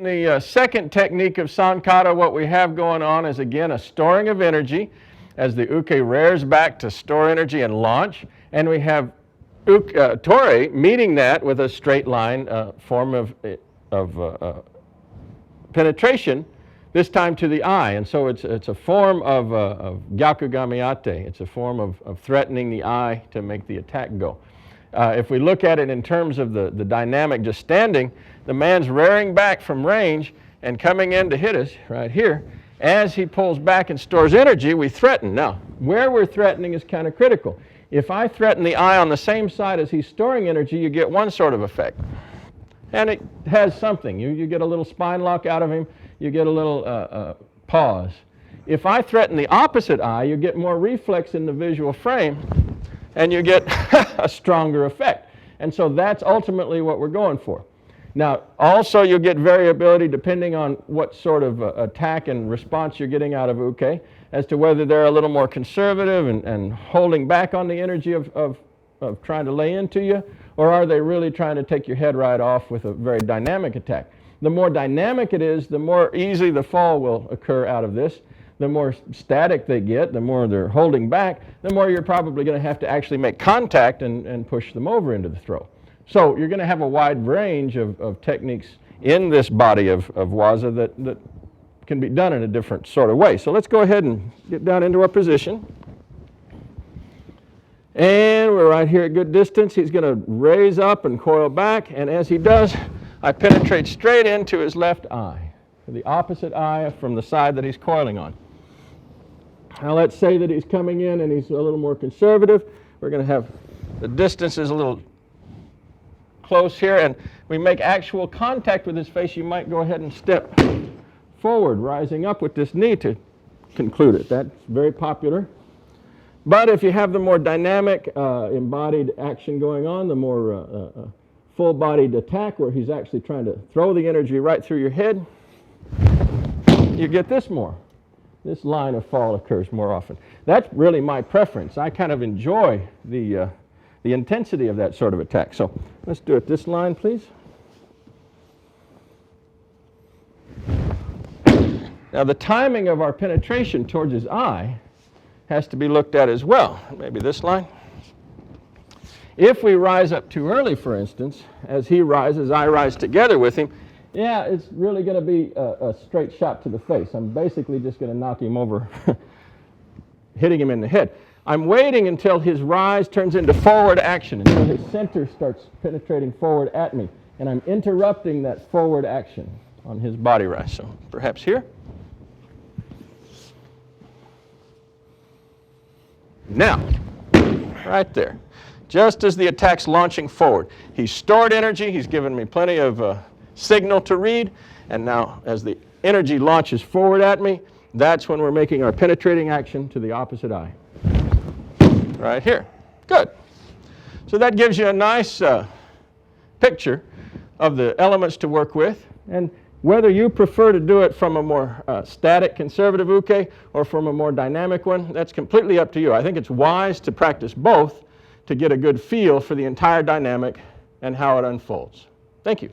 The second technique of Kata, what we have going on is again a storing of energy as the uke rears back to store energy and launch, and we have tori meeting that with a straight line form of penetration, this time to the eye. And so it's a form of Gyaku-gamae-ate. It's a form of threatening the eye to make the attack go. If we look at it in terms of the dynamic just standing, the man's rearing back from range and coming in to hit us right here. As he pulls back and stores energy, we threaten. Now, where we're threatening is kind of critical. If I threaten the eye on the same side as he's storing energy, you get one sort of effect. And it has something. You get a little spine lock out of him. You get a little pause. If I threaten the opposite eye, you get more reflex in the visual frame, and you get a stronger effect. And so that's ultimately what we're going for. Now, also you'll get variability depending on what sort of attack and response you're getting out of uke, as to whether they're a little more conservative and holding back on the energy of trying to lay into you, or are they really trying to take your head right off with a very dynamic attack. The more dynamic it is, the more easily the fall will occur out of this. The more static they get, the more they're holding back, the more you're probably going to have to actually make contact and push them over into the throw. So you're going to have a wide range of techniques in this body of waza that can be done in a different sort of way. So let's go ahead and get down into our position. And we're right here at good distance. He's going to raise up and coil back, and as he does, I penetrate straight into his left eye, the opposite eye from the side that he's coiling on. Now let's say that he's coming in and he's a little more conservative. We're going to have the distance is a little close here, and we make actual contact with his face. You might go ahead and step forward, rising up with this knee to conclude it. That's very popular. But if you have the more dynamic, embodied action going on, the more full-bodied attack where he's actually trying to throw the energy right through your head, you get this more. This line of fall occurs more often. That's really my preference. I kind of enjoy the intensity of that sort of attack. So let's do it this line, please. Now the timing of our penetration towards his eye has to be looked at as well. Maybe this line. If we rise up too early, for instance, as he rises, I rise together with him, yeah, it's really going to be a straight shot to the face. I'm basically just going to knock him over, hitting him in the head. I'm waiting until his rise turns into forward action, until his center starts penetrating forward at me. And I'm interrupting that forward action on his body rise. So perhaps here. Now, right there, just as the attack's launching forward, he's stored energy, he's given me plenty of signal to read, and now as the energy launches forward at me, that's when we're making our penetrating action to the opposite eye. Right here. Good. So that gives you a nice picture of the elements to work with, and whether you prefer to do it from a more static, conservative uke or from a more dynamic one, that's completely up to you. I think it's wise to practice both to get a good feel for the entire dynamic and how it unfolds. Thank you.